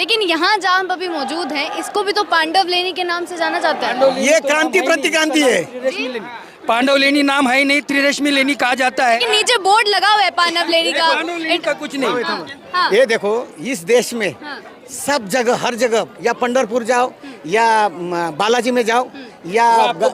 लेकिन यहाँ जहाँ हम अभी मौजूद हैं, इसको भी तो पांडव लेनी के नाम से जाना जाता है। ये क्रांति प्रतिक्रांति है। पांडव लेनी नाम है ही नहीं, त्रिरश्मि लेनी कहा जाता है। लेकिन नीचे बोर्ड लगा हुआ है पांडव लेनी का। पांडव लेनी का कुछ नहीं। हाँ। ये देखो इस देश में सब जगह हर जगह, या पंढरपुर जाओ या बालाजी में जाओ या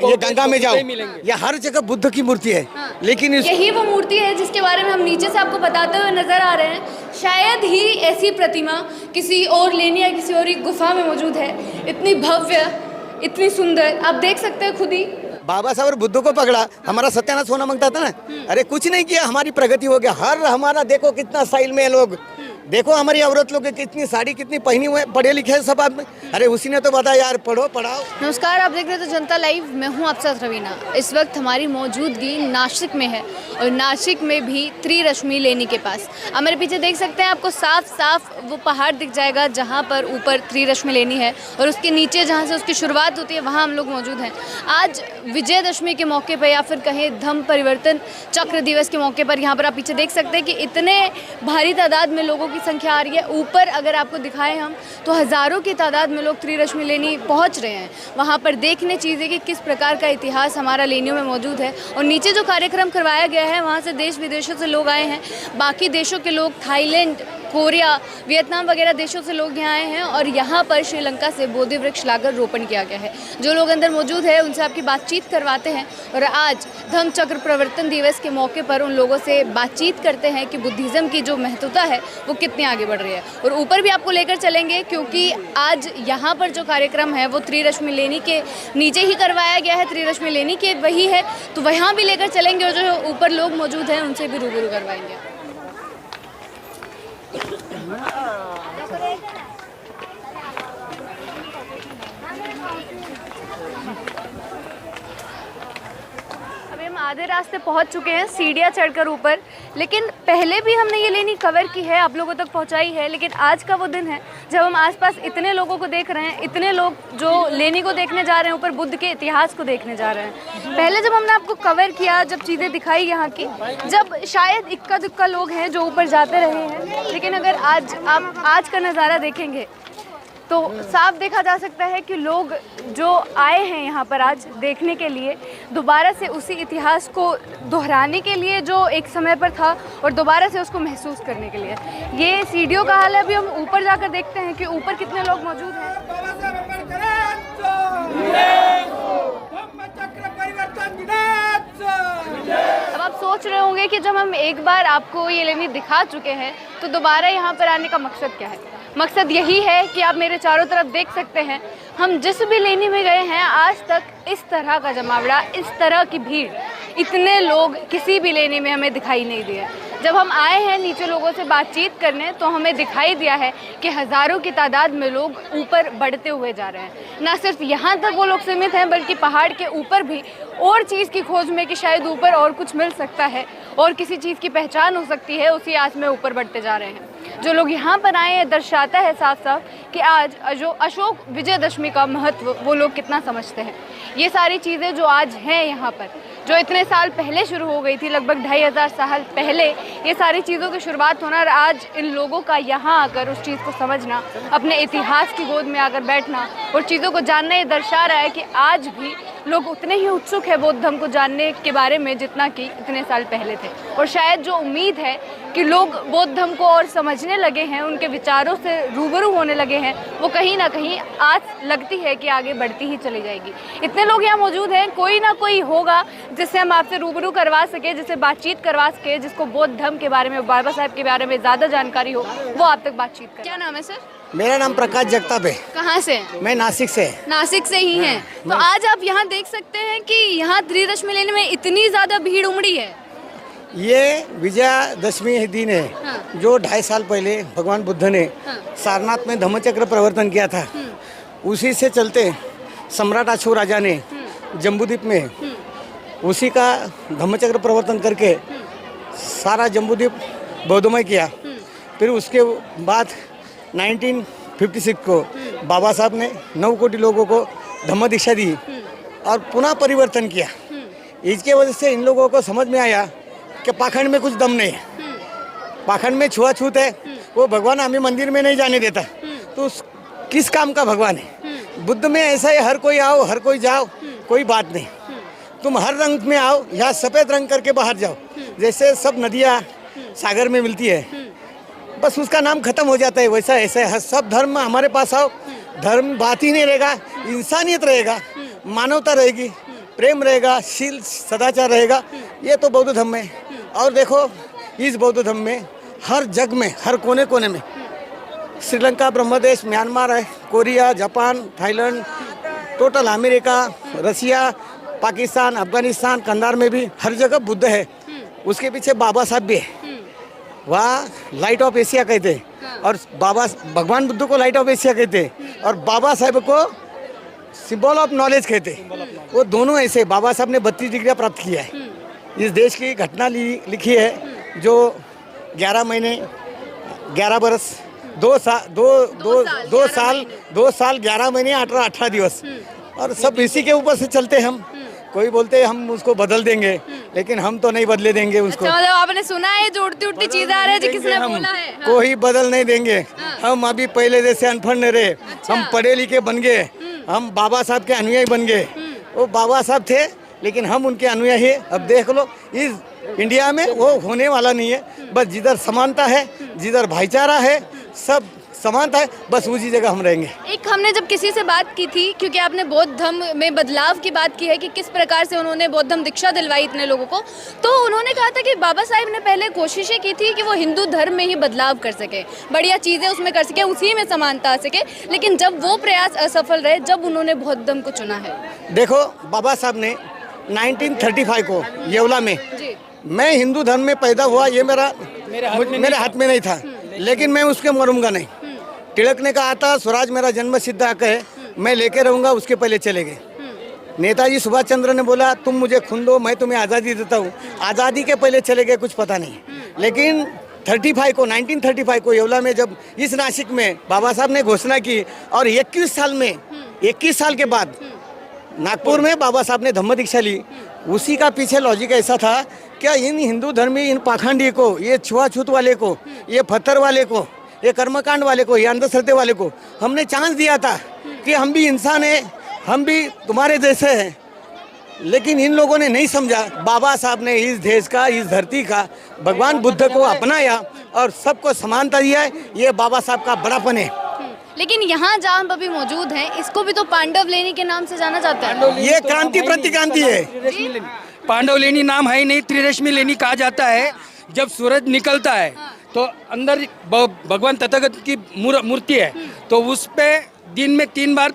ये गंगा में जाओ, या हर जगह बुद्ध की मूर्ति है। लेकिन यही वो मूर्ति है जिसके बारे में हम नीचे से आपको बताते हुए नजर आ रहे हैं। शायद ही ऐसी प्रतिमा किसी और लेनी या किसी और ही गुफा में मौजूद है। इतनी भव्य, इतनी सुंदर, आप देख सकते हैं खुद ही। बाबा साहब बुद्ध को पकड़ा, हमारा सत्यानाश होना मांगता था ना। अरे कुछ नहीं किया, हमारी प्रगति हो गया। हर हमारा देखो कितना स्टाइल में है लोग, देखो हमारी औरत लोग कितनी साड़ी कितनी पहनी हुए, पढ़े लिखे हैं सब आदमी। अरे उसी ने तो बताया यार, पढ़ो पढ़ाओ। नमस्कार, आप देख रहे थे जनता लाइव। मैं हूं आपके साथ रवीना। इस वक्त हमारी मौजूदगी नासिक में है और नासिक में भी त्रिरश्मि लेनी के पास। अब मेरे पीछे देख सकते हैं, आपको साफ साफ वो पहाड़ दिख जाएगा जहां पर ऊपर त्रिरश्मि लेनी है और उसके नीचे जहां से उसकी शुरुआत होती है वहां हम लोग मौजूद हैं। आज विजयदशमी के मौके पर या फिर कहें धम्म परिवर्तन चक्र दिवस के मौके पर यहाँ पर आप पीछे देख सकते हैं कि इतने भारी तादाद में लोगों संख्या आ रही है। ऊपर अगर आपको दिखाएं हम तो हज़ारों की तादाद में लोग त्रिरश्मि लेनी पहुंच रहे हैं। वहां पर देखने चीज़ें कि किस प्रकार का इतिहास हमारा लेनियों में मौजूद है। और नीचे जो कार्यक्रम करवाया गया है वहां से देश विदेशों से लोग आए हैं। बाकी देशों के लोग, थाईलैंड, कोरिया, वियतनाम वगैरह देशों से लोग यहाँ आए हैं और यहाँ पर श्रीलंका से बोधि वृक्ष लाकर रोपण किया गया है। जो लोग अंदर मौजूद है उनसे आपकी बातचीत करवाते हैं और आज धम्म चक्र प्रवर्तन दिवस के मौके पर उन लोगों से बातचीत करते हैं कि बुद्धिज़्म की जो महत्वता है वो कितनी आगे बढ़ रही है। और ऊपर भी आपको लेकर चलेंगे क्योंकि आज यहाँ पर जो कार्यक्रम है वो त्रिरश्मि लेनी के नीचे ही करवाया गया है। त्रिरश्मि लेनी के वही है, तो वहाँ भी लेकर चलेंगे और जो ऊपर लोग मौजूद हैं उनसे भी रूबरू करवाएंगे। अभी हम आधे रास्ते पहुंच चुके हैं, सीढ़ियाँ चढ़कर ऊपर। लेकिन पहले भी हमने ये लेनी कवर की है, आप लोगों तक पहुंचाई है। लेकिन आज का वो दिन है जब हम आसपास इतने लोगों को देख रहे हैं, इतने लोग जो लेनी को देखने जा रहे हैं, ऊपर बुद्ध के इतिहास को देखने जा रहे हैं। पहले जब हमने आपको कवर किया, जब चीज़ें दिखाई यहाँ की, जब शायद इक्का दुक्का लोग हैं जो ऊपर जाते रहे हैं, लेकिन अगर आज आप आज का नज़ारा देखेंगे तो साफ देखा जा सकता है कि लोग जो आए हैं यहाँ पर आज देखने के लिए, दोबारा से उसी इतिहास को दोहराने के लिए जो एक समय पर था और दोबारा से उसको महसूस करने के लिए। ये सीढ़ियों का हाल है। अभी हम ऊपर जाकर देखते हैं कि ऊपर कितने लोग मौजूद हैं। अब आप सोच रहे होंगे कि जब हम एक बार आपको ये लेनी दिखा चुके हैं तो दोबारा यहाँ पर आने का मकसद क्या है। मकसद यही है कि आप मेरे चारों तरफ देख सकते हैं, हम जिस भी लेनी में गए हैं आज तक इस तरह का जमावड़ा, इस तरह की भीड़, इतने लोग किसी भी लेनी में हमें दिखाई नहीं दिए। जब हम आए हैं नीचे लोगों से बातचीत करने तो हमें दिखाई दिया है कि हज़ारों की तादाद में लोग ऊपर बढ़ते हुए जा रहे हैं। ना सिर्फ यहाँ तक वो लोग सीमित हैं बल्कि पहाड़ के ऊपर भी और चीज़ की खोज में कि शायद ऊपर और कुछ मिल सकता है और किसी चीज़ की पहचान हो सकती है, उसी आस में ऊपर बढ़ते जा रहे हैं। जो लोग यहाँ पर आए हैं दर्शाता है साफ साफ कि आज जो अशोक विजयदशमी का महत्व वो लोग कितना समझते हैं। ये सारी चीज़ें जो आज हैं यहाँ पर, जो इतने साल पहले शुरू हो गई थी, लगभग 2500 साल पहले ये सारी चीज़ों की शुरुआत होना और आज इन लोगों का यहाँ आकर उस चीज़ को समझना, अपने इतिहास की गोद में आकर बैठना और चीज़ों को जानना, ये दर्शा रहा है कि आज भी लोग उतने ही उत्सुक है बौद्ध धर्म को जानने के बारे में जितना कि इतने साल पहले थे। और शायद जो उम्मीद है कि लोग बौद्ध धर्म को और समझने लगे हैं, उनके विचारों से रूबरू होने लगे हैं, वो कहीं ना कहीं आज लगती है कि आगे बढ़ती ही चली जाएगी। इतने लोग यहाँ मौजूद हैं, कोई ना कोई होगा जिससे हम आपसे रूबरू करवा सके, जिससे बातचीत करवा सके, जिसको बौद्ध धर्म के बारे में, बाबा साहब के बारे में ज़्यादा जानकारी हो, वो आप तक बातचीत करें। क्या नाम है सर? मेरा नाम प्रकाश जगताप है। कहाँ से? मैं नासिक से। नासिक से ही हैं। तो आज आप यहाँ देख सकते हैं कि यहाँ त्रिरश्मि लेने में इतनी ज़्यादा भीड़ उमड़ी है। ये विजयादशमी दिन है। हाँ। जो 2.5 साल पहले भगवान बुद्ध ने सारनाथ में धम्मचक्र प्रवर्तन किया था, उसी से चलते सम्राट अशोक राजा ने जम्बूद्वीप में उसी का धम्मचक्र प्रवर्तन करके सारा जम्बूद्वीप बौद्धमय किया। फिर उसके बाद 1956 को बाबा साहब ने 9 कोटि लोगों को धम्म दीक्षा दी और पुनः परिवर्तन किया। इसके वजह से इन लोगों को समझ में आया कि पाखंड में कुछ दम नहीं है, पाखंड में छुआछूत है, वो भगवान हमें मंदिर में नहीं जाने देता। तो किस काम का भगवान है? बुद्ध में ऐसा है, हर कोई आओ हर कोई जाओ, कोई बात नहीं। तुम हर रंग में आओ, यहाँ सफ़ेद रंग करके बाहर जाओ। जैसे सब नदियाँ सागर में मिलती है, बस उसका नाम खत्म हो जाता है, वैसा ऐसा है। सब धर्म हमारे पास आओ, धर्म बात ही नहीं रहेगा, इंसानियत रहेगा, मानवता रहेगी, प्रेम रहेगा, शील सदाचार रहेगा। ये तो बौद्ध धर्म है। और देखो इस बौद्ध धर्म में हर जग में, हर कोने कोने में, श्रीलंका, ब्रह्मदेश, म्यांमार है, Korea, Japan, Thailand, total America, Russia, Pakistan, Afghanistan, Kandahar में भी हर जगह बुद्ध है। उसके पीछे बाबा साहब भी है, वहाँ लाइट ऑफ एशिया कहते हैं, और भगवान बुद्ध को लाइट ऑफ एशिया कहते हैं, और बाबा साहब को सिंबल ऑफ नॉलेज कहते हैं। वो दोनों ऐसे, बाबा साहब ने 32 डिग्रियाँ प्राप्त किया है। इस देश की घटना लिखी है जो 11 महीने 11 बरस 2 साल 11 महीने 18 दिवस, और सब इसी के ऊपर से चलते हम। कोई बोलते हैं हम उसको बदल देंगे, लेकिन हम तो नहीं बदले देंगे उसको। अच्छा, मतलब आपने सुना है जो उड़ती उड़ती चीजें आ रही है जो किसने बोला है? हाँ। कोई बदल नहीं देंगे। हम अभी पहले जैसे अनपढ़ नहीं रहे, हम पढ़े लिखे बन गए, हम बाबा साहब के अनुयायी बन गए। वो बाबा साहब थे, लेकिन हम उनके अनुयायी। अब देख लो इस इंडिया में वो होने वाला नहीं है। बस जिधर समानता है, जिधर भाईचारा है, सब समानता है, बस उसी जगह हम रहेंगे। एक हमने जब किसी से बात की थी, क्योंकि आपने बौद्ध धर्म में बदलाव की बात की है कि किस प्रकार से उन्होंने बौद्ध धर्म दीक्षा दिलवाई इतने लोगों को, तो उन्होंने कहा था कि बाबा साहब ने पहले कोशिशें की थी कि वो हिंदू धर्म में ही बदलाव कर सके, बढ़िया चीज़ें उसमें कर सके, उसी में समानता आ सके, लेकिन जब वो प्रयास असफल रहे, जब उन्होंने बौद्ध धर्म को चुना है। देखो बाबा साहब ने 1935 को येवला में, मैं हिंदू धर्म में पैदा हुआ, ये मेरे हाथ में नहीं था, लेकिन मैं उसके मरूंगा नहीं। तिलक ने कहा था स्वराज मेरा जन्म सिद्ध हक है, मैं लेके रहूंगा, उसके पहले चले गए। नेताजी सुभाष चंद्र ने बोला तुम मुझे खून दो, मैं तुम्हें आज़ादी देता हूँ, आज़ादी के पहले चले गए, कुछ पता नहीं। लेकिन 1935 को येवला में जब इस नासिक में बाबा साहब ने घोषणा की, और 21 साल के बाद नागपुर में बाबा साहब ने धम्म दीक्षा ली। उसी का पीछे लॉजिक ऐसा था, क्या इन हिंदू धर्मी, इन पाखंडी को, ये छुआछूत वाले को, ये पत्थर वाले को, ये कर्मकांड वाले को, ये अंधश्रद्धे वाले को हमने चांस दिया था कि हम भी इंसान हैं, हम भी तुम्हारे जैसे हैं, लेकिन इन लोगों ने नहीं समझा। बाबा साहब ने इस देश का, इस धरती का, भगवान बुद्ध को अपनाया और सबको समानता दिया है। ये बाबा साहब का बड़ापन है। लेकिन यहाँ जहाँ हम अभी मौजूद हैं, इसको भी तो पांडव लेनी के नाम से जाना जाता है। ये क्रांति प्रतिक्रांति है। पांडव लेनी नाम है ही नहीं, त्रिरश्मि लेनी कहा जाता है। जब सूरज निकलता है तो अंदर भगवान तथागत की मूर्ति है, तो उस पे दिन में 3 बार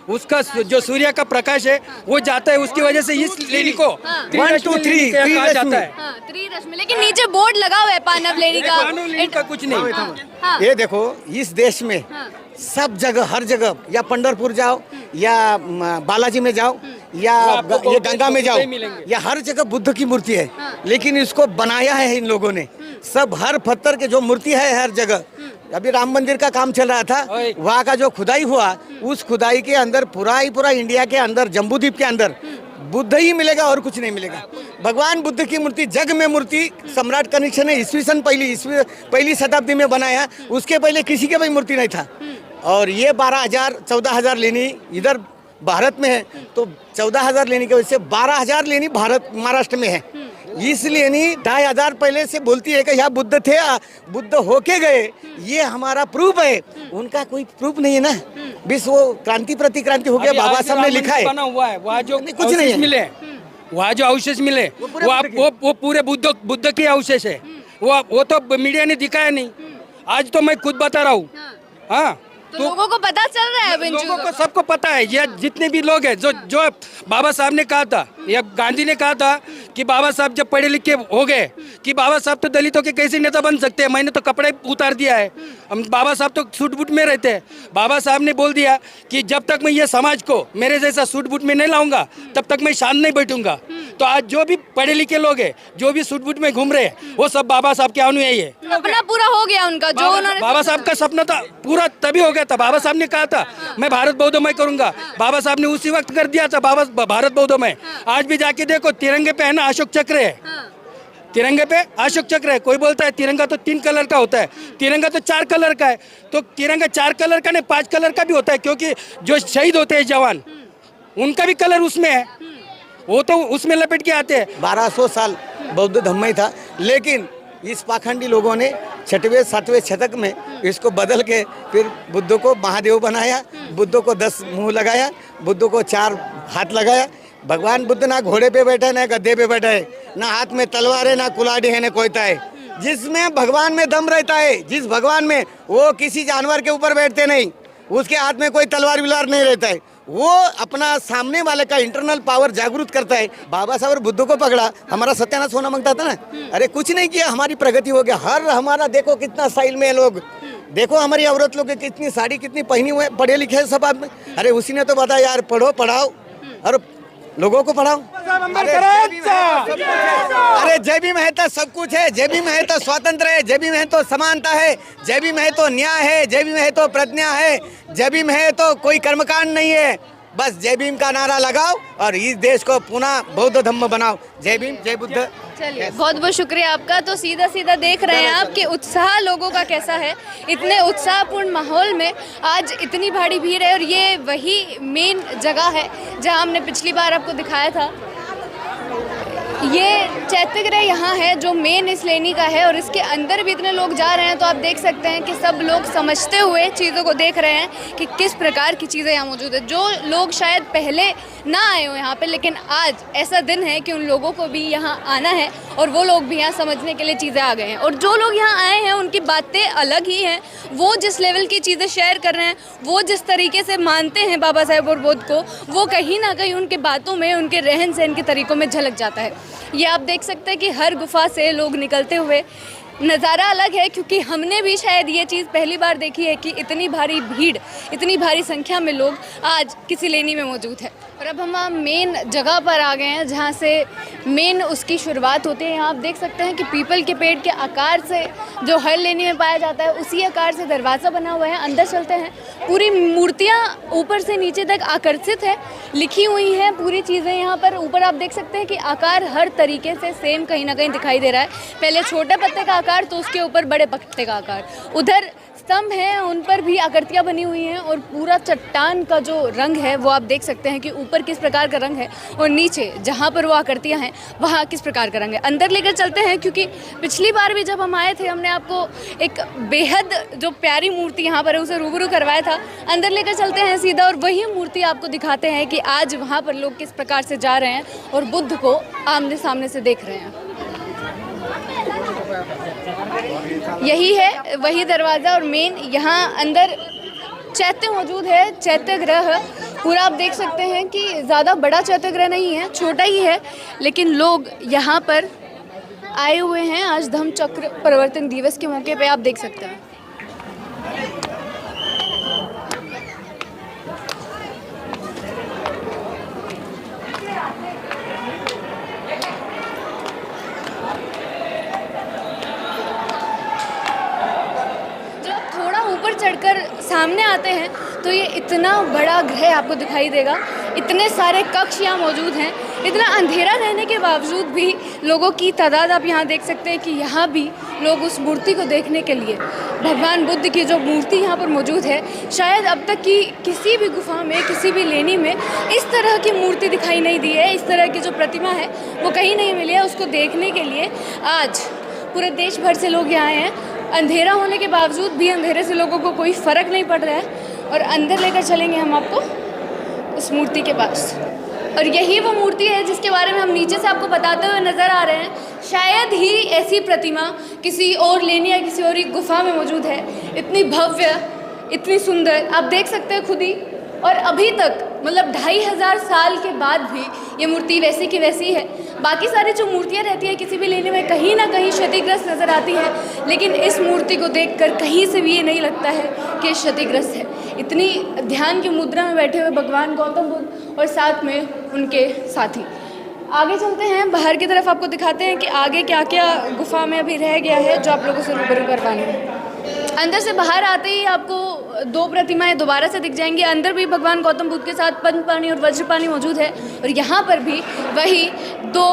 उसका जो सूर्य का प्रकाश है वो जाता है, उसकी वजह से इस लेनी को 1 2 3 कहा जाता है। त्रिरश्मि, लेकिन नीचे बोर्ड लगा हुआ है पांडव लेनी का। पांडव लेनी का कुछ नहीं। हाँ। ये देखो इस देश में सब जगह, हर जगह, या पंढरपुर जाओ, या बालाजी में जाओ, या ये गंगा में जाओ, या हर जगह बुद्ध की मूर्ति है। लेकिन इसको बनाया है इन लोगों ने, सब हर पत्थर के जो मूर्ति है हर जगह। अभी राम मंदिर का काम चल रहा था, वहाँ का जो खुदाई हुआ, उस खुदाई के अंदर पूरा इंडिया के अंदर, जम्बूद्वीप के अंदर बुद्ध ही मिलेगा और कुछ नहीं मिलेगा। भगवान बुद्ध की मूर्ति, जग में मूर्ति सम्राट कनिष्क ने ईस्वी सन पहली शताब्दी में बनाया, उसके पहले किसी के भी मूर्ति नहीं था। और ये 14,000 लेनी इधर भारत में है, तो 14,000 लेनी की वजह से 12,000 लेनी महाराष्ट्र में है। इसलिए नहीं 2,500 पहले से बोलती है कि यहाँ बुद्ध थे, बुद्ध होके गए, ये हमारा प्रूफ है। उनका कोई प्रूफ नहीं है ना, बस वो क्रांति प्रतिक्रांति हो गया। बाबा साहब ने लिखा है, बना हुआ है, वहाँ जो कुछ नहीं मिले, वहाँ जो अवशेष मिले वो पूरे बुद्ध के अवशेष है। वो तो मीडिया ने दिखाया नहीं, आज तो मैं खुद बता रहा हूँ। हाँ, तो लोगों को पता चल रहा है, लोगों को सबको पता है। ये जितने भी लोग हैं जो बाबा साहब ने कहा था, या गांधी ने कहा था कि बाबा साहब जब पढ़े लिखे हो गए कि बाबा साहब तो दलितों के कैसे नेता बन सकते हैं, मैंने तो कपड़े उतार दिया है, हम बाबा साहब तो सूट बूट में रहते हैं। बाबा साहब ने बोल दिया कि जब तक मैं ये समाज को मेरे जैसा सूट बूट में नहीं लाऊंगा तब तक मैं शांत नहीं बैठूंगा। तो आज जो भी पढ़े लिखे लोग हैं, जो भी सूट बूट में घूम रहे हैं, वो सब बाबा साहब के अनुयायी है। सपना पूरा हो गया उनका, जो उन्होंने बाबा साहब का सपना था पूरा तभी हो गया था। बाबा साहब ने कहा था मैं भारत बौद्धमय करूंगा, बाबा साहब ने उसी वक्त कर दिया था भारत बौद्धमय। आज भी जाके देखो, तिरंगे पे है ना अशोक चक्र है, तिरंगे पे अशोक चक्र है। कोई बोलता है तिरंगा तो 3 कलर का होता है, तिरंगा तो 4 कलर का है। तो तिरंगा 4 कलर का नहीं 5 कलर का भी होता है, क्योंकि जो शहीद होते हैं जवान उनका भी कलर उसमें है, वो तो उसमें लपेट के आते हैं। 1200 साल बौद्ध धर्म ही था, लेकिन इस पाखंडी लोगों ने 6वें 7वें शतक में इसको बदल के फिर बुद्ध को महादेव बनाया, बुद्ध को 10 मुंह लगाया, बुद्ध को 4 हाथ लगाया। भगवान बुद्ध ना घोड़े पे बैठे ना गद्दे पे बैठे है, ना हाथ में तलवार है, ना कुलाड़ी है, ना कोयता है। जिसमें भगवान में दम रहता है, जिस भगवान में, वो किसी जानवर के ऊपर बैठते नहीं, उसके हाथ में कोई तलवार विलार नहीं रहता है, वो अपना सामने वाले का इंटरनल पावर जागरूक करता है। बाबा साहब बुद्ध को पकड़ा, हमारा सत्यानाश होना मांगता था ना, अरे कुछ नहीं किया, हमारी प्रगति हो गया। हर हमारा देखो कितना स्टाइल में है लोग, देखो हमारी औरत लोग कितनी साड़ी कितनी पहनी हुए, पढ़े लिखे हैं सब आदमी। अरे उसी ने तो बताया यार, पढ़ो पढ़ाओ और लोगों को पढ़ाओ। अरे जय भीम है तो सब कुछ है, जय भीम है तो स्वातंत्र है, जय भीम है तो समानता है, जय भीम है तो न्याय है, जय भीम है तो प्रतिज्ञा है, जय भीम है तो कोई कर्मकांड नहीं है। बस जय भीम का नारा लगाओ और इस देश को पुनः बौद्ध धम्म बनाओ। जय भीम, जय बुद्ध। चलिए बहुत बहुत शुक्रिया आपका। तो सीधा सीधा देख रहे हैं आप कि उत्साह लोगों का कैसा है। इतने उत्साहपूर्ण माहौल में आज इतनी भारी भीड़ है और ये वही मेन जगह है जहां हमने पिछली बार आपको दिखाया था। ये चैत्यगृह यहाँ है जो मेन इस लेनी का है और इसके अंदर भी इतने लोग जा रहे हैं, तो आप देख सकते हैं कि सब लोग समझते हुए चीज़ों को देख रहे हैं कि किस प्रकार की चीज़ें यहाँ मौजूद है। जो लोग शायद पहले ना आए हो यहाँ पे, लेकिन आज ऐसा दिन है कि उन लोगों को भी यहाँ आना है और वो लोग भी यहाँ समझने के लिए चीज़ें आ गए हैं। और जो लोग यहाँ आए हैं उनकी बातें अलग ही हैं, वो जिस लेवल की चीज़ें शेयर कर रहे हैं, वो जिस तरीके से मानते हैं बाबा साहेब और बुद्ध को, वो कहीं ना कहीं उनके बातों में, उनके रहन सहन के तरीक़ों में झलक जाता है। ये आप देख सकते हैं कि हर गुफा से लोग निकलते हुए, नज़ारा अलग है क्योंकि हमने भी शायद ये चीज़ पहली बार देखी है कि इतनी भारी भीड़, इतनी भारी संख्या में लोग आज किसी लेनी में मौजूद है। और अब हम मेन जगह पर आ गए हैं जहाँ से मेन उसकी शुरुआत होती है। यहाँ आप देख सकते हैं कि पीपल के पेड़ के आकार से जो हर लेनी में पाया जाता है, उसी आकार से दरवाज़ा बना हुआ है। अंदर चलते हैं। पूरी मूर्तियाँ ऊपर से नीचे तक आकर्षित है, लिखी हुई हैं पूरी चीज़ें यहाँ पर। ऊपर आप देख सकते हैं कि आकार हर तरीके से सेम कहीं ना कहीं दिखाई दे रहा है। पहले छोटे पत्ते का आकार, तो उसके ऊपर बड़े पत्ते का आकार। उधर स्तंभ हैं, उन पर भी आकृतियाँ बनी हुई हैं और पूरा चट्टान का जो रंग है वो आप देख सकते हैं कि ऊपर किस प्रकार का रंग है और नीचे जहाँ पर वो आकृतियाँ हैं वहाँ किस प्रकार का रंग है। अंदर लेकर चलते हैं क्योंकि पिछली बार भी जब हम आए थे हमने आपको एक बेहद जो प्यारी मूर्ति यहाँ पर है उसे रूबरू करवाया था। अंदर लेकर चलते हैं सीधा और वही मूर्ति आपको दिखाते हैं कि आज वहाँ पर लोग किस प्रकार से जा रहे हैं और बुद्ध को आमने सामने से देख रहे हैं। यही है वही दरवाज़ा और मेन यहाँ अंदर चैत्य मौजूद है, चैत्यगृह। पूरा आप देख सकते हैं कि ज़्यादा बड़ा चैत्यगृह नहीं है, छोटा ही है, लेकिन लोग यहाँ पर आए हुए हैं आज धम्म चक्र परिवर्तन दिवस के मौके पे। आप देख सकते हैं चढ़कर सामने आते हैं तो ये इतना बड़ा गृह आपको दिखाई देगा। इतने सारे कक्ष यहाँ मौजूद हैं। इतना अंधेरा रहने के बावजूद भी लोगों की तादाद आप यहाँ देख सकते हैं कि यहाँ भी लोग उस मूर्ति को देखने के लिए, भगवान बुद्ध की जो मूर्ति यहाँ पर मौजूद है, शायद अब तक की किसी भी गुफा में, किसी भी लेनी में इस तरह की मूर्ति दिखाई नहीं दी है। इस तरह की जो प्रतिमा है वो कहीं नहीं मिली है। उसको देखने के लिए आज पूरे देश भर से लोग यहाँ आए हैं। अंधेरा होने के बावजूद भी अंधेरे से लोगों को कोई फ़र्क नहीं पड़ रहा है। और अंदर लेकर चलेंगे हम आपको उस मूर्ति के पास। और यही वो मूर्ति है जिसके बारे में हम नीचे से आपको बताते हुए नज़र आ रहे हैं। शायद ही ऐसी प्रतिमा किसी और लेनी या किसी और गुफा में मौजूद है। इतनी भव्य, इतनी सुंदर, आप देख सकते हैं खुद ही। और अभी तक मतलब 2500 साल के बाद भी ये मूर्ति वैसी की वैसी है। बाकी सारी जो मूर्तियाँ रहती हैं किसी भी लेने में कहीं ना कहीं क्षतिग्रस्त नज़र आती हैं, लेकिन इस मूर्ति को देखकर कहीं से भी ये नहीं लगता है कि क्षतिग्रस्त है। इतनी ध्यान की मुद्रा में बैठे हुए भगवान गौतम बुद्ध और साथ में उनके साथी। आगे चलते हैं, बाहर की तरफ आपको दिखाते हैं कि आगे क्या क्या गुफा में अभी रह गया है जो आप लोगों से रूबरू करवाना है। अंदर से बाहर आते ही आपको दो प्रतिमाएं दोबारा से दिख जाएंगी। अंदर भी भगवान गौतम बुद्ध के साथ पद्मपाणि और वज्रपाणि मौजूद है, और यहाँ पर भी वही दो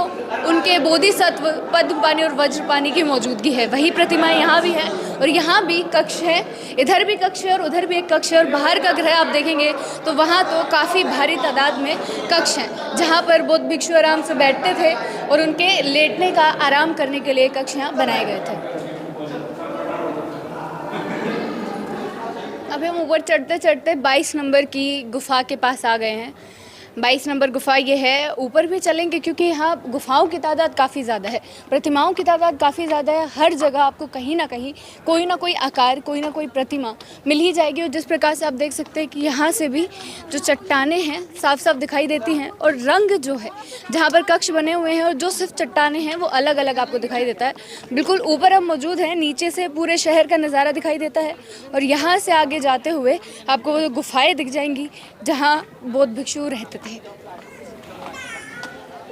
उनके बोधिसत्व पद्मपाणि और वज्रपाणि की मौजूदगी है। वही प्रतिमाएं यहाँ भी है, और यहाँ भी कक्ष है। इधर भी कक्ष है और उधर भी एक कक्ष है, और बाहर का गृह आप देखेंगे तो वहाँ तो काफ़ी भारी तादाद में कक्ष हैं, जहाँ पर बौद्ध भिक्षु आराम से बैठते थे और उनके लेटने का आराम करने के लिए कक्ष यहाँ बनाए गए थे। अब हम ऊपर चढ़ते चढ़ते 22 नंबर की गुफा के पास आ गए हैं। 22 नंबर गुफा ये है। ऊपर भी चलेंगे क्योंकि यहाँ गुफाओं की तादाद काफ़ी ज़्यादा है, प्रतिमाओं की तादाद काफ़ी ज़्यादा है। हर जगह आपको कहीं ना कहीं कोई ना कोई आकार, कोई ना कोई प्रतिमा मिल ही जाएगी। और जिस प्रकार से आप देख सकते हैं कि यहाँ से भी जो चट्टानें हैं साफ साफ दिखाई देती हैं, और रंग जो है जहाँ पर कक्ष बने हुए हैं और जो सिर्फ चट्टानें हैं वो अलग अलग आपको दिखाई देता है। बिल्कुल ऊपर हम मौजूद हैं, नीचे से पूरे शहर का नज़ारा दिखाई देता है, और यहाँ से आगे जाते हुए आपको वो गुफाएँ दिख जाएंगी जहाँ बौद्ध भिक्षु रहते थे।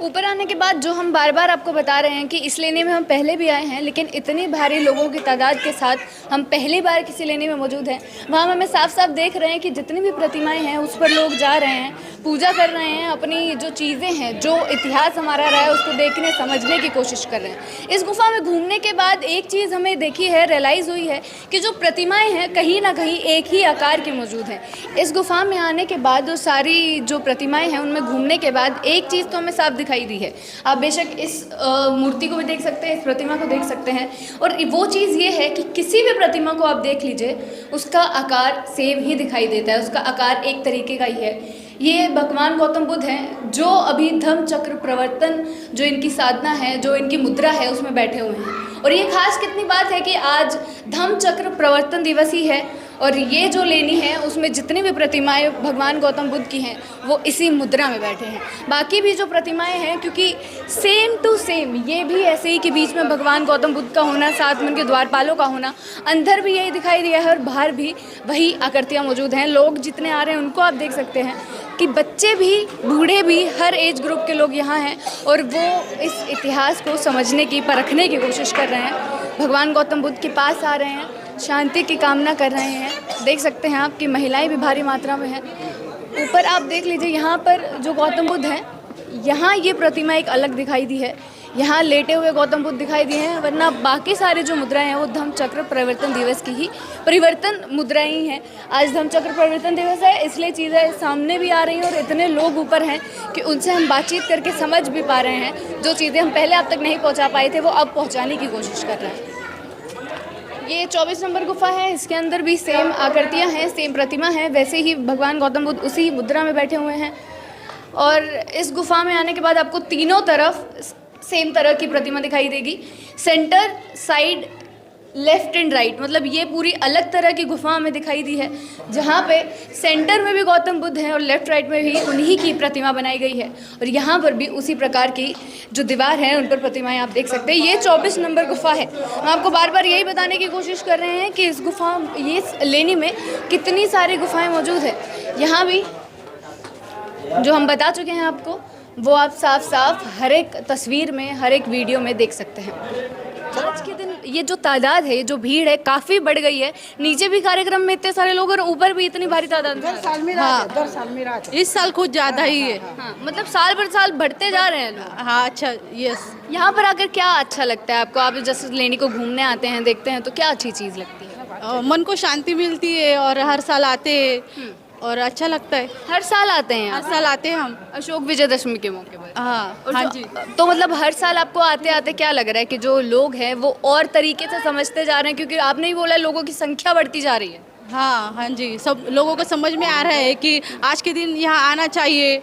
ऊपर आने के बाद जो हम बार बार आपको बता रहे हैं कि इस लेने में हम पहले भी आए हैं, लेकिन इतनी भारी लोगों की तादाद के साथ हम पहली बार किसी लेने में मौजूद हैं। वहाँ हमें साफ साफ देख रहे हैं कि जितनी भी प्रतिमाएं हैं उस पर लोग जा रहे हैं, पूजा कर रहे हैं, अपनी जो चीज़ें हैं, जो इतिहास हमारा रहा है उसको देखने समझने की कोशिश कर रहे हैं। इस गुफा में घूमने के बाद एक चीज़ हमें देखी है, रियलाइज़ हुई है कि जो प्रतिमाएँ हैं कहीं ना कहीं एक ही आकार की मौजूद हैं। इस गुफा में आने के बाद वो सारी जो प्रतिमाएँ हैं उनमें घूमने के बाद एक चीज़ तो हमें साफ दिखाई दी है। आप बेशक इस मूर्ति को भी देख सकते हैं, इस प्रतिमा को देख सकते हैं, और वो चीज़ ये है कि किसी भी प्रतिमा को आप देख लीजिए उसका आकार सेम ही दिखाई देता है, उसका आकार एक तरीके का ही है। ये भगवान गौतम बुद्ध हैं जो अभी धम्म चक्र प्रवर्तन जो इनकी साधना है, जो इनकी मुद्रा है, उसमें बैठे हुए हैं। और ये खास कितनी बात है कि आज धम्म चक्र प्रवर्तन दिवस ही है, और ये जो लेनी है उसमें जितनी भी प्रतिमाएं भगवान गौतम बुद्ध की हैं वो इसी मुद्रा में बैठे हैं। बाकी भी जो प्रतिमाएं हैं, क्योंकि सेम टू सेम ये भी ऐसे ही कि बीच में भगवान गौतम बुद्ध का होना, साथ में उनके द्वारपालों का होना, अंदर भी यही दिखाई दिया है और बाहर भी वही आकृतियाँ मौजूद हैं। लोग जितने आ रहे हैं उनको आप देख सकते हैं कि बच्चे भी, बूढ़े भी, हर एज ग्रुप के लोग यहाँ हैं, और वो इस इतिहास को समझने की, परखने की कोशिश कर रहे हैं। भगवान गौतम बुद्ध के पास आ रहे हैं, शांति की कामना कर रहे हैं। देख सकते हैं आप कि महिलाएं भी भारी मात्रा में हैं। ऊपर आप देख लीजिए, यहाँ पर जो गौतम बुद्ध हैं, यहाँ ये प्रतिमा एक अलग दिखाई दी है, यहाँ लेटे हुए गौतम बुद्ध दिखाई दिए हैं, वरना बाकी सारे जो मुद्राएं हैं वो धम्म चक्र परिवर्तन दिवस की ही परिवर्तन मुद्राएं ही हैं। आज धम्म चक्र परिवर्तन दिवस है, इसलिए चीज़ें सामने भी आ रही हैं और इतने लोग ऊपर हैं कि उनसे हम बातचीत करके समझ भी पा रहे हैं। जो चीज़ें हम पहले अब तक नहीं पहुँचा पाए थे वो अब पहुँचाने की कोशिश कर रहे हैं। ये 24 नंबर गुफा है, इसके अंदर भी सेम आकृतियाँ हैं, सेम प्रतिमा है, वैसे ही भगवान गौतम बुद्ध उसी मुद्रा में बैठे हुए हैं। और इस गुफा में आने के बाद आपको तीनों तरफ सेम तरह की प्रतिमा दिखाई देगी। Centre, side, left and right, मतलब ये पूरी अलग तरह की गुफा हमें दिखाई दी है, जहाँ पे सेंटर में भी गौतम बुद्ध हैं और लेफ्ट राइट में भी उन्हीं की प्रतिमा बनाई गई है, और यहाँ पर भी उसी प्रकार की जो दीवार है उन पर प्रतिमाएं आप देख सकते हैं। ये 24 नंबर गुफा है। हम आपको बार बार यही बताने की कोशिश कर रहे हैं कि इस गुफा, ये लेनी में कितनी सारी गुफाएँ मौजूद है। यहाँ भी जो हम बता चुके हैं आपको, वो आप साफ साफ हर एक तस्वीर में, हर एक वीडियो में देख सकते हैं। आज के दिन ये जो तादाद है, जो भीड़ है, काफ़ी बढ़ गई है। नीचे भी कार्यक्रम में इतने सारे लोग और ऊपर भी इतनी भारी तादाद। हाँ, इस साल कुछ ज़्यादा ही है। हाँ, मतलब साल भर साल बढ़ते जा रहे हैं लोग। हाँ, अच्छा, यस। यहाँ पर आकर क्या अच्छा लगता है आपको? आप जैसे लेनी को घूमने आते हैं, देखते हैं, तो क्या अच्छी चीज़ लगती है? मन को शांति मिलती है, और हर साल आते हैं और अच्छा लगता है। हर साल आते हैं? हर साल आते हैं हम, अशोक विजयदशमी के मौके पर। हाँ, और हाँ जी। तो मतलब हर साल आपको आते आते क्या लग रहा है कि जो लोग हैं वो और तरीके से समझते जा रहे हैं? क्योंकि आपने ही बोला लोगों की संख्या बढ़ती जा रही है। हाँ, हाँ जी, सब लोगों को समझ में आ रहा है कि आज के दिन यहाँ आना चाहिए,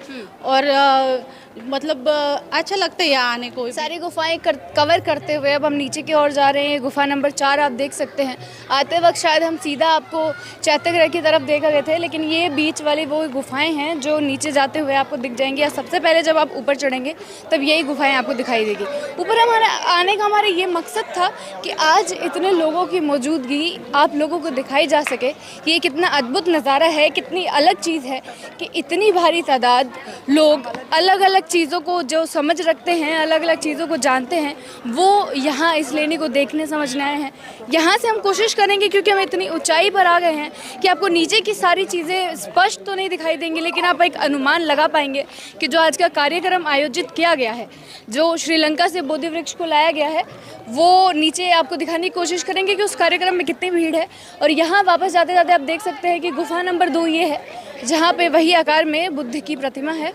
और मतलब अच्छा लगता है यहाँ आने को। सारी गुफाएं कवर करते हुए अब हम नीचे की ओर जा रहे हैं। गुफा नंबर 4 आप देख सकते हैं। आते वक्त शायद हम सीधा आपको चैत्यगृह की तरफ देखा गए थे, लेकिन ये बीच वाली वो गुफाएं हैं जो नीचे जाते हुए आपको दिख जाएंगी। या सबसे पहले जब आप ऊपर चढ़ेंगे तब यही गुफाएं आपको दिखाई देगी। ऊपर हमारा आने का हमारा ये मकसद था कि आज इतने लोगों की मौजूदगी आप लोगों को दिखाई जा सके। ये कितना अद्भुत नज़ारा है, कितनी अलग चीज़ है कि इतनी भारी तादाद लोग अलग अलग अलग चीज़ों को जो समझ रखते हैं, अलग अलग चीज़ों को जानते हैं, वो यहाँ इस लेनी को देखने समझने आए हैं। यहाँ से हम कोशिश करेंगे, क्योंकि हम इतनी ऊंचाई पर आ गए हैं कि आपको नीचे की सारी चीज़ें स्पष्ट तो नहीं दिखाई देंगी, लेकिन आप एक अनुमान लगा पाएंगे कि जो आज का कार्यक्रम आयोजित किया गया है, जो श्रीलंका से बोधि वृक्ष को लाया गया है, वो नीचे आपको दिखाने की कोशिश करेंगे कि उस कार्यक्रम में कितनी भीड़ है। और यहाँ वापस जाते जाते आप देख सकते हैं कि गुफा नंबर 2 ये है, जहाँ पे वही आकार में बुद्ध की प्रतिमा है।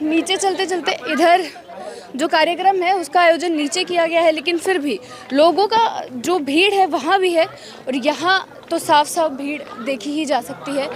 नीचे चलते चलते इधर जो कार्यक्रम है उसका आयोजन नीचे किया गया है, लेकिन फिर भी लोगों का जो भीड़ है वहाँ भी है, और यहाँ तो साफ साफ भीड़ देखी ही जा सकती है।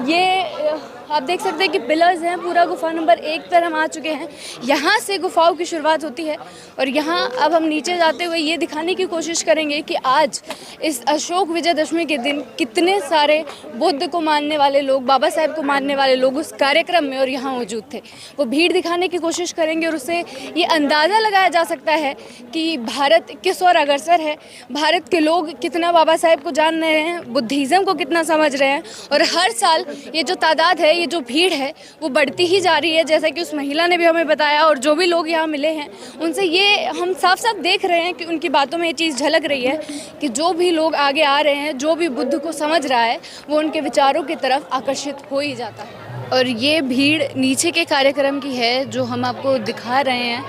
ये आप देख सकते हैं कि पिलर्स हैं, पूरा गुफा नंबर 1 पर हम आ चुके हैं। यहाँ से गुफाओं की शुरुआत होती है, और यहाँ अब हम नीचे जाते हुए ये दिखाने की कोशिश करेंगे कि आज इस अशोक विजयदशमी के दिन कितने सारे बुद्ध को मानने वाले लोग, बाबा साहेब को मानने वाले लोग उस कार्यक्रम में और यहाँ मौजूद थे। वो भीड़ दिखाने की कोशिश करेंगे, और उससे ये अंदाज़ा लगाया जा सकता है कि भारत किस ओर अग्रसर है, भारत के लोग कितना बाबा साहेब को जान रहे हैं, बुद्धिज़्म को कितना समझ रहे हैं। और हर साल ये जो तादाद है, ये जो भीड़ है, वो बढ़ती ही जा रही है, जैसा कि उस महिला ने भी हमें बताया, और जो भी लोग यहाँ मिले हैं उनसे ये हम साफ साफ देख रहे हैं कि उनकी बातों में ये चीज़ झलक रही है कि जो भी लोग आगे आ रहे हैं, जो भी बुद्ध को समझ रहा है, वो उनके विचारों की तरफ आकर्षित हो ही जाता है। और ये भीड़ नीचे के कार्यक्रम की है जो हम आपको दिखा रहे हैं,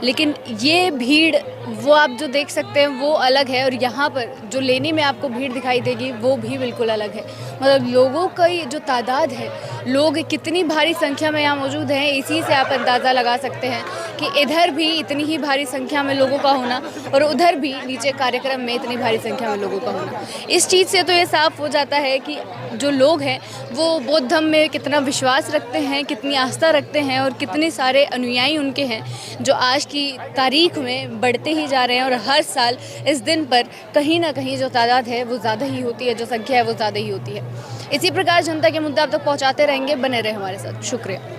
लेकिन ये भीड़ वो आप जो देख सकते हैं वो अलग है, और यहाँ पर जो लेनी में आपको भीड़ दिखाई देगी वो भी बिल्कुल अलग है। मतलब लोगों का जो तादाद है, लोग कितनी भारी संख्या में यहाँ मौजूद हैं, इसी से आप अंदाज़ा लगा सकते हैं कि इधर भी इतनी ही भारी संख्या में लोगों का होना, और उधर भी नीचे कार्यक्रम में इतनी भारी संख्या में लोगों का होना। इस चीज़ से तो ये साफ हो जाता है कि जो लोग हैं वो बौद्ध धर्म में कितना विश्वास रखते हैं, कितनी आस्था रखते हैं, और कितने सारे अनुयायी उनके हैं जो आज की तारीख में बढ़ते ही जा रहे हैं। और हर साल इस दिन पर कहीं ना कहीं जो तादाद है वो ज़्यादा ही होती है, जो संख्या है वो ज़्यादा ही होती है। इसी प्रकार जनता के मुद्दे आप तक पहुँचाते रहेंगे, बने रहे हमारे साथ। शुक्रिया।